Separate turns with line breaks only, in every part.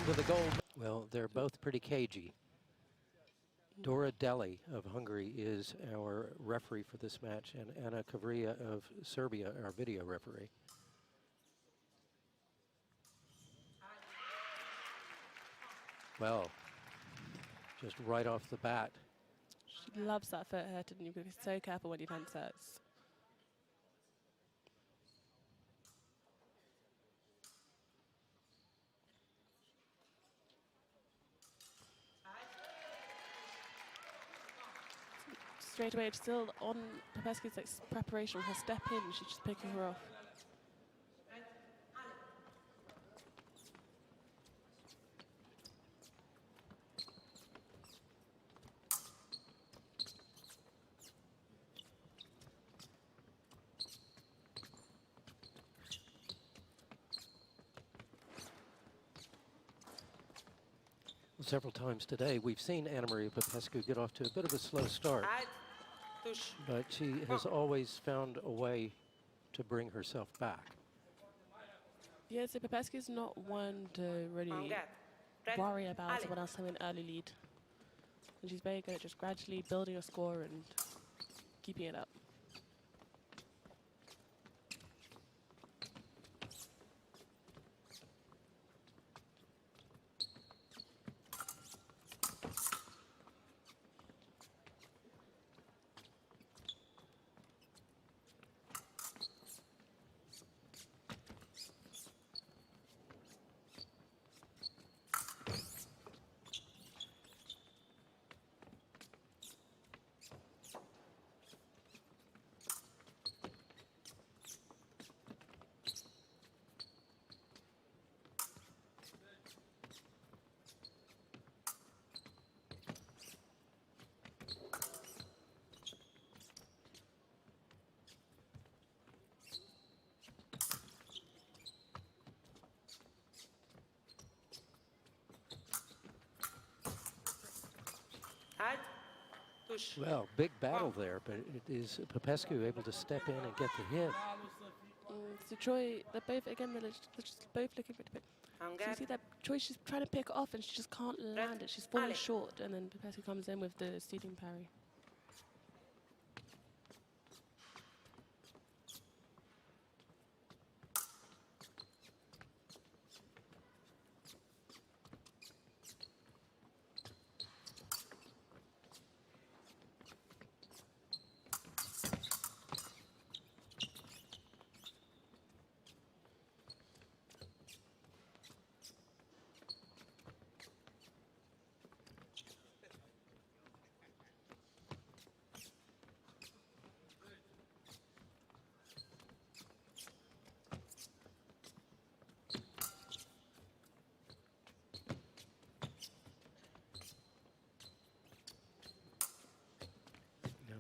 with a gold. Well, they're both pretty cagey. Dora Deli of Hungary is our referee for this match, and Anna Kavria of Serbia, our video referee. Well, just right off the bat.
She loves that foot hurt, and you've got to be so careful when you fence hurts. Straight away, it's still on Popescu's like preparation. Her step in, she's just picking her off.
Several times today, we've seen Anna Maria Popescu get off to a bit of a slow start, but she has always found a way to bring herself back.
Yeah, so Popescu's not one to really worry about someone else having an early lead. And she's very good at just gradually building a score and keeping it up.
Well, big battle there, but it is Popescu able to step in and get the hit.
So Choi, they're both, again, they're just both looking for it to pick. So you see that Choi, she's trying to pick it off and she just can't land it. She's falling short, and then Popescu comes in with the stealing parry.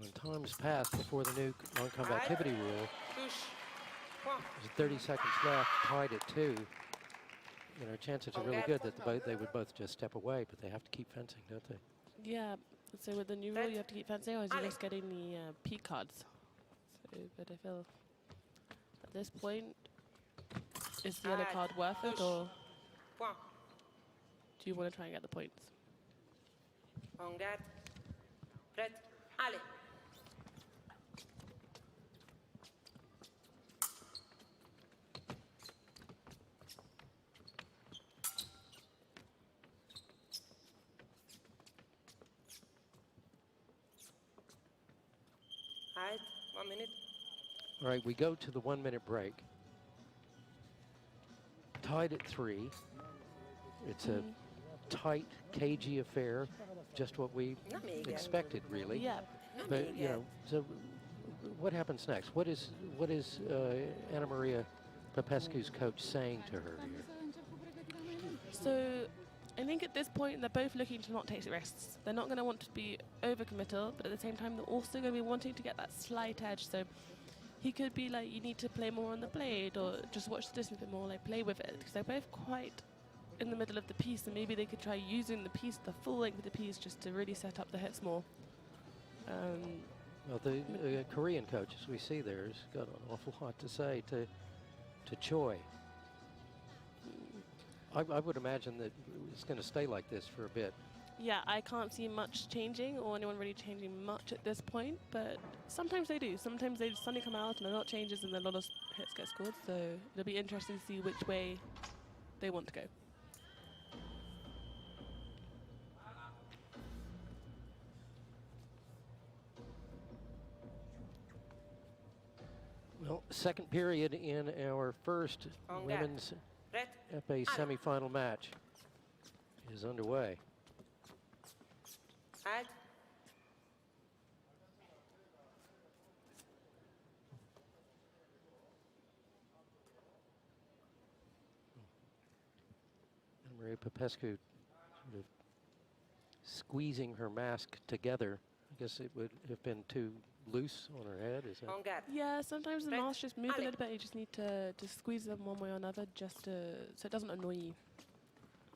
In times past, before the new non-combativity rule, there's 30 seconds left, tied at 2. You know, chances are really good that they would both just step away, but they have to keep fencing, don't they?
Yeah, so with the new rule, you have to keep fencing, or you're just getting the P cards. So, but I feel at this point, is the yellow card worth it, or do you want to try and get the points?
All right, we go to the 1-minute break. Tied at 3. It's a tight, cagey affair, just what we expected, really.
Yeah.
But you know, so what happens next? What is Anna Maria Popescu's coach saying to her here?
So I think at this point they're both looking to not take risks. They're not going to want to be overcommittal, but at the same time they're also going to be wanting to get that slight edge. So he could be like, you need to play more on the blade, or just watch the distance a bit more, like play with it, because they're both quite in the middle of the piece, and maybe they could try using the piece, the full length of the piece, just to really set up the hits more.
Well, the Korean coach, as we see there, has got an awful lot to say to Choi. I would imagine that it's going to stay like this for a bit.
Yeah, I can't see much changing or anyone really changing much at this point, but sometimes they do. Sometimes they suddenly come out and a lot changes and a lot of hits get scored, so it'll be interesting to see which way they want to go.
Well, second period in our first women's FA semifinal match is underway. And Maria Popescu sort of squeezing her mask together. I guess it would have been too loose on her head. Is that?
Yeah, sometimes the mask just move a little bit. You just need to squeeze them one way or another just so it doesn't annoy you.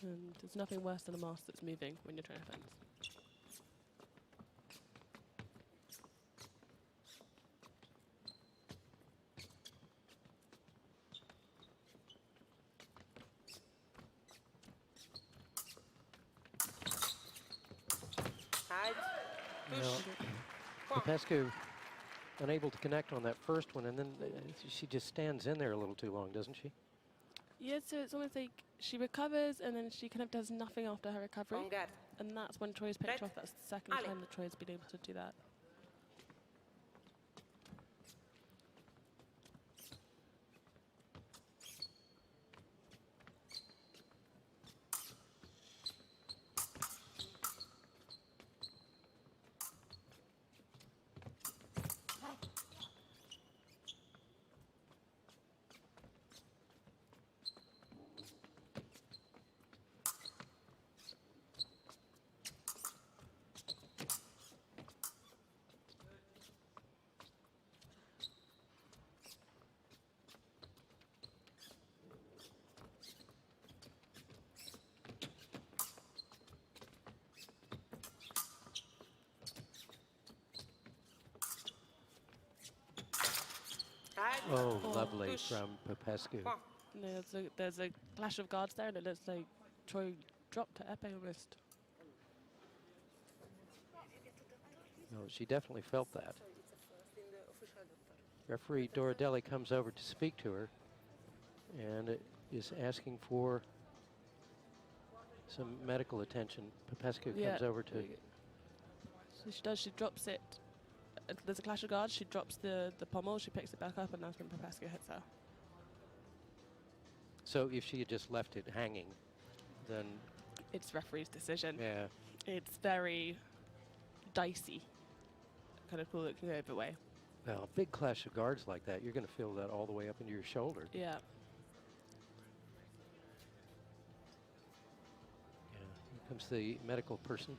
And there's nothing worse than a mask that's moving when you're trying to fence.
Popescu unable to connect on that first one, and then she just stands in there a little too long, doesn't she?
Yeah, so it's almost like she recovers and then she kind of does nothing after her recovery. And that's when Choi's picked her off. That's the second time that Choi's been able to do that.
Oh, lovely from Popescu.
There's a clash of guards there, and it looks like Choi dropped to Epee almost.
No, she definitely felt that. Referee Doridelli comes over to speak to her and is asking for some medical attention. Popescu comes over to...
So she does, she drops it. There's a clash of guards, she drops the pommel, she picks it back up, and that's when Popescu hits her.
So if she had just left it hanging, then...
It's referee's decision.
Yeah.
It's very dicey. Kind of cool it can go either way.
Well, a big clash of guards like that, you're going to feel that all the way up into your shoulder.
Yeah.
Yeah, here comes the medical person.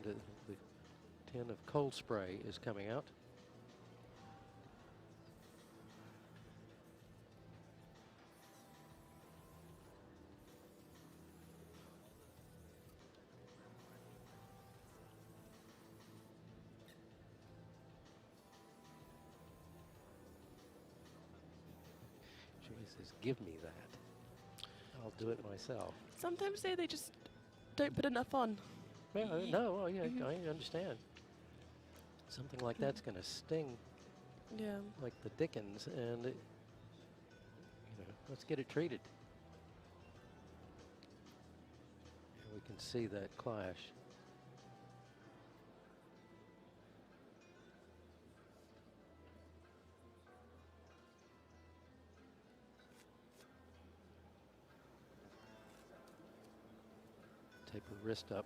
And the tin of cold spray is coming out. She says, give me that. I'll do it myself.
Sometimes they just don't put enough on.
Yeah, no, yeah, I understand. Something like that's going to sting like the dickens, and you know, let's get it treated. And we can see that clash. Tape her wrist up.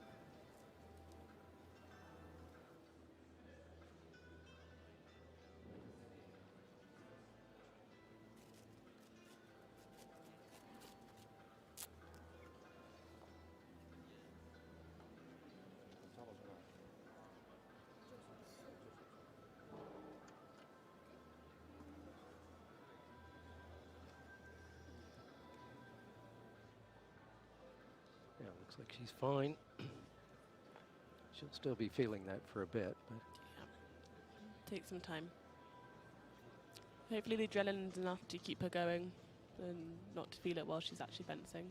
Yeah, looks like she's fine. She'll still be feeling that for a bit, but
take some time. Hopefully the adrenaline's enough to keep her going and not to feel it while she's actually fencing.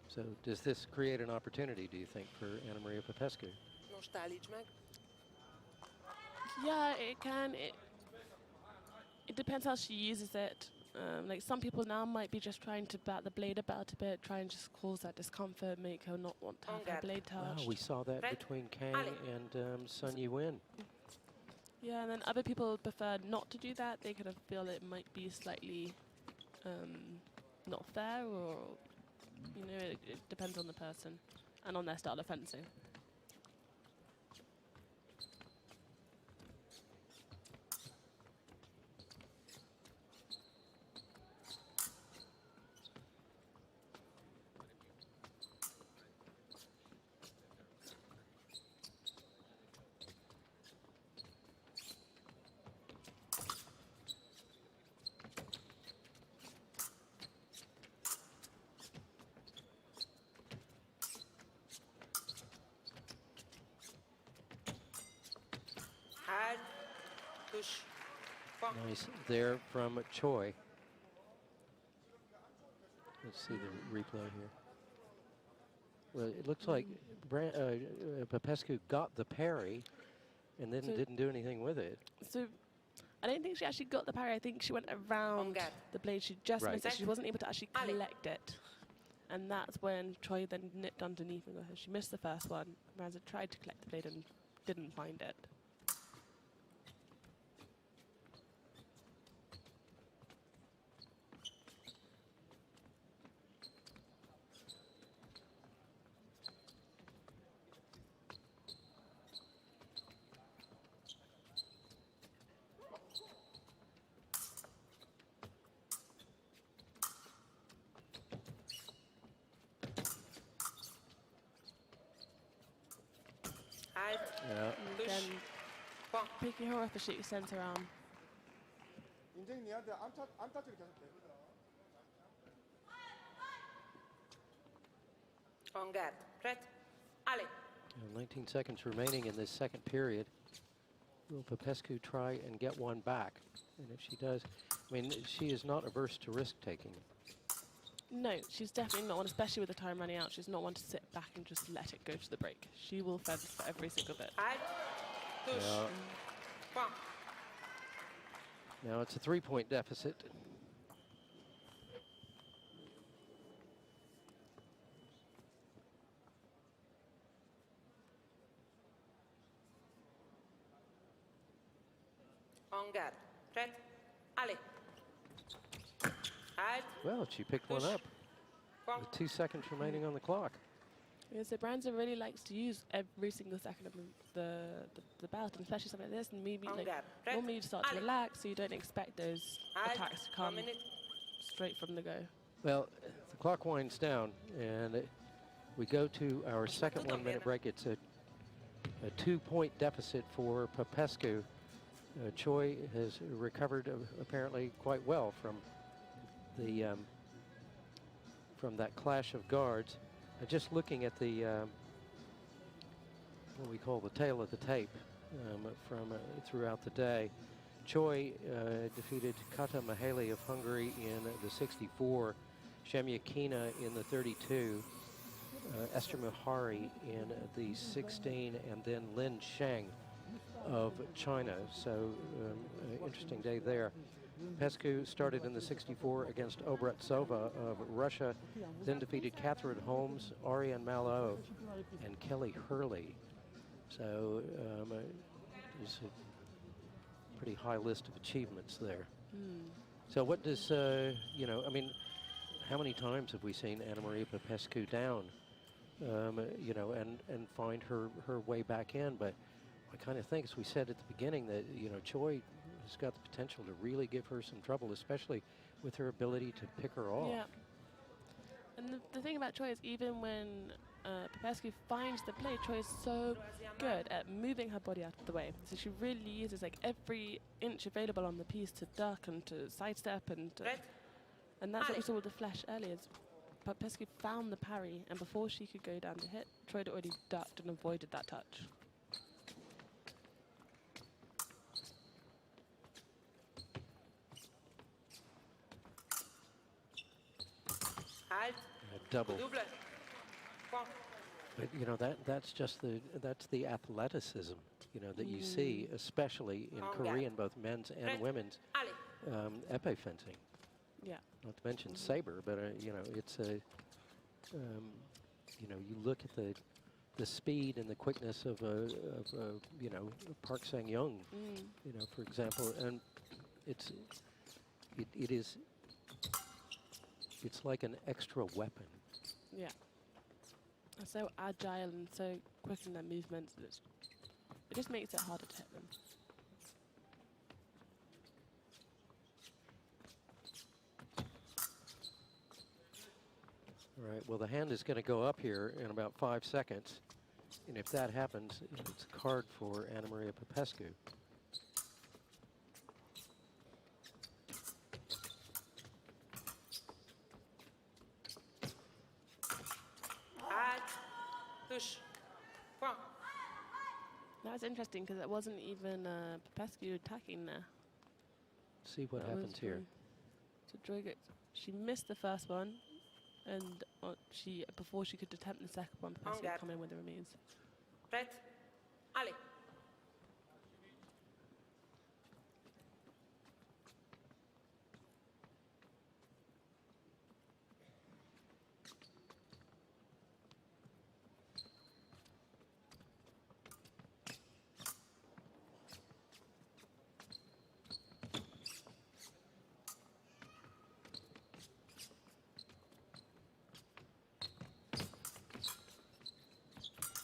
So does this create an opportunity, do you think, for Anna Maria Popescu?
Yeah, it can. It depends how she uses it. Like some people now might be just trying to bat the blade about a bit, try and just cause that discomfort, make her not want to have her blade touched.
Oh, we saw that between Kang and Sun Yuwen.
Yeah, and then other people prefer not to do that. They kind of feel it might be slightly not fair, or you know, it depends on the person and on their style of fencing.
Nice there from Choi. Let's see the replay here. Well, it looks like Popescu got the parry and then didn't do anything with it.
So I don't think she actually got the parry. I think she went around the blade. She just missed it. She wasn't able to actually collect it. And that's when Choi then nipped underneath and got her. She missed the first one. Ranza tried to collect the blade and didn't find it.
Yeah.
Then picking her off as she sends her arm.
On guard. Red. Allez.
19 seconds remaining in this second period. Will Popescu try and get one back? And if she does, I mean, she is not averse to risk taking.
No, she's definitely not one, especially with the time running out. She's not one to sit back and just let it go to the break. She will fence for every single bit.
Yeah. Now it's a 3-point deficit.
On guard. Red. Allez.
Well, she picked one up with 2 seconds remaining on the clock.
Yeah, so Ranza really likes to use every single second of the bout, and especially something like this. And maybe like normally you start to relax, so you don't expect those attacks to come straight from the go.
Well, the clock winds down, and we go to our second 1-minute break. It's a 2-point deficit for Popescu. Choi has recovered apparently quite well from that clash of guards. Just looking at the what we call the tail of the tape from throughout the day, Choi defeated Kata Mihaly of Hungary in the 64, Shemyakina in the 32, Esther Muhari in the 16, and then Lin Sheng of China. So interesting day there. Popescu started in the 64 against Obratsova of Russia, then defeated Catherine Holmes, Ariane Malo, and Kelly Hurley. So there's a pretty high list of achievements there. So what does, you know, I mean, how many times have we seen Anna Maria Popescu down, you know, and find her way back in? But I kind of think, as we said at the beginning, that, you know, Choi has got the potential to really give her some trouble, especially with her ability to pick her off.
Yeah. And the thing about Choi is even when Popescu finds the play, Choi is so good at moving her body out of the way. So she really uses like every inch available on the piece to duck and to sidestep and that's what we saw with the flash earlier. Popescu found the parry, and before she could go down to hit, Choi had already ducked and avoided that touch.
Double. But you know that's just the athleticism, you know, that you see, especially in Korean, both men's and women's épée fencing.
Yeah.
Not to mention saber, but you know, it's a you know, you look at the speed and the quickness of you know, Park Sang-young, you know, for example, and it's like an extra weapon.
Yeah. They're so agile and so quick in their movements. It just makes it harder to hit them.
All right, well, the hand is going to go up here in about 5 seconds. And if that happens, it's a card for Anna Maria Popescu.
That's interesting because it wasn't even Popescu attacking there.
See what happens here.
So Joy she missed the first one, and before she could attempt the second one, Popescu would come in with the removes.
Red, allez.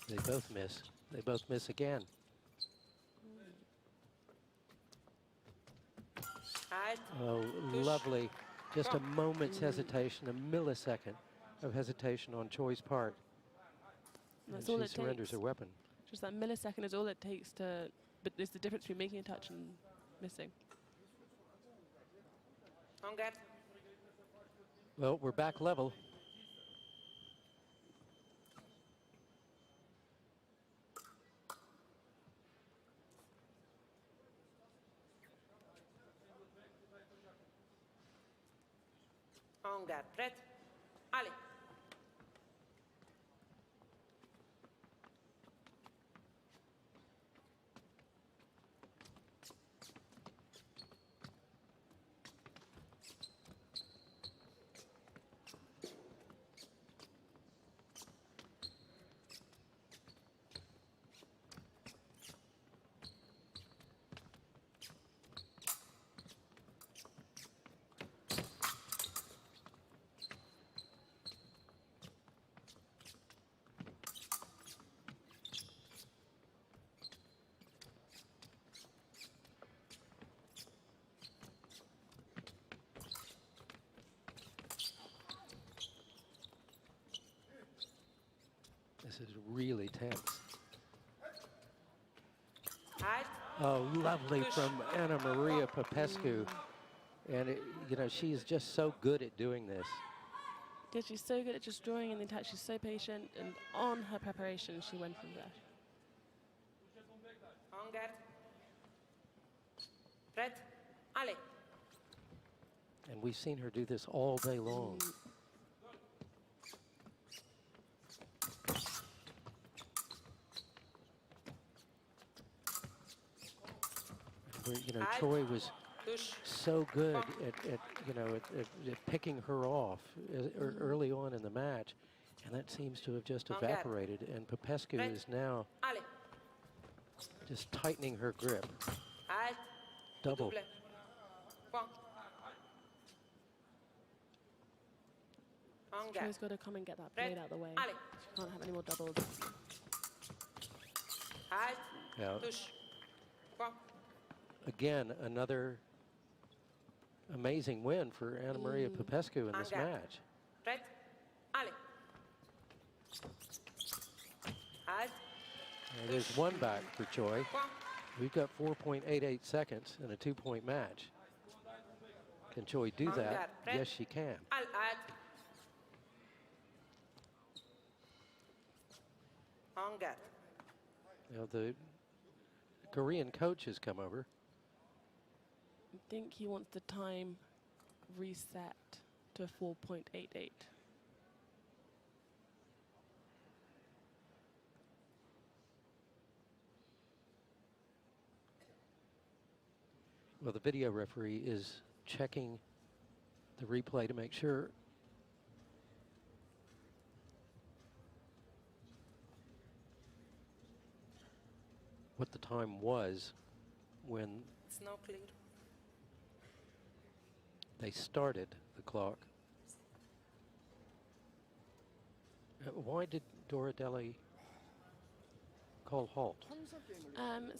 They both miss. They both miss again. Oh, lovely. Just a moment's hesitation, a millisecond of hesitation on Choi's part.
That's
and
all
she
it
surrenders
takes.
her weapon.
Just that millisecond is all it takes to, but it's the difference between making a touch and missing.
Well, we're back level.
En garde, prête, allez.
This is really tense. Oh, lovely from Anna Maria Popescu. And, you know, she is just so good at doing this.
Yeah, she's so good at just drawing in the attack. She's so patient, and on her preparation, she went from there.
En garde. Prête, allez.
And we've seen her do this all day long. You know, Choi was so good at you know, at picking her off early on in the match, and that seems to have just evaporated. And Popescu is now just tightening her grip. Double.
Choi's got to come and get that blade out of the way. She can't have any more doubles.
Yeah. Again, another amazing win for Anna Maria Popescu in this match.
Allez. Halt.
There's one back for Choi.
Point.
We've got 4.88 seconds in a 2-point match. Can Choi do that? Yes, she can.
Halt. En garde.
Now the Korean coach has come over.
I think he wants the time reset to 4.88.
Well, the video referee is checking the replay to make sure what the time was when
It's now clear.
they started the clock. Why did Dora Deli call halt?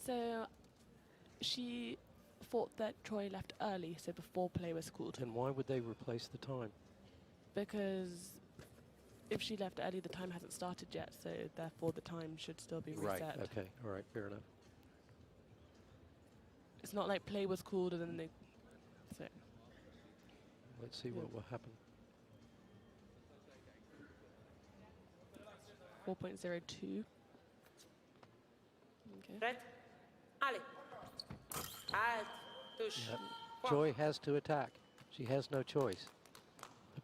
So she thought that Choi left early, so before play was called.
And why would they replace the time?
Because if she left early, the time hasn't started yet, so therefore the time should still be reset.
Right, okay, all right, fair enough.
It's not like play was called and then they... So.
Let's see what will happen.
4.02. Okay.
Prêt? Allez. Halt. Touche.
Yep.
Point.
Choi has to attack. She has no choice.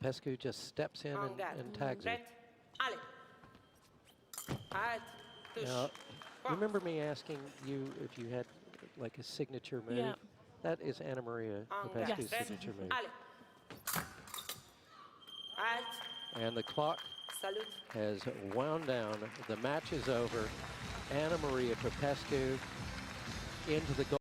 POPESCU just steps in
En garde.
and tags her.
Prêt? Allez. Halt. Touche.
Now,
Point.
remember me asking you if you had like a signature move?
Yeah.
That is Anna Maria
En
Popescu's
garde. Prêt?
signature move.
Allez. Halt.
And the clock
Salute.
has wound down. The match is over. Anna Maria Popescu into the goal.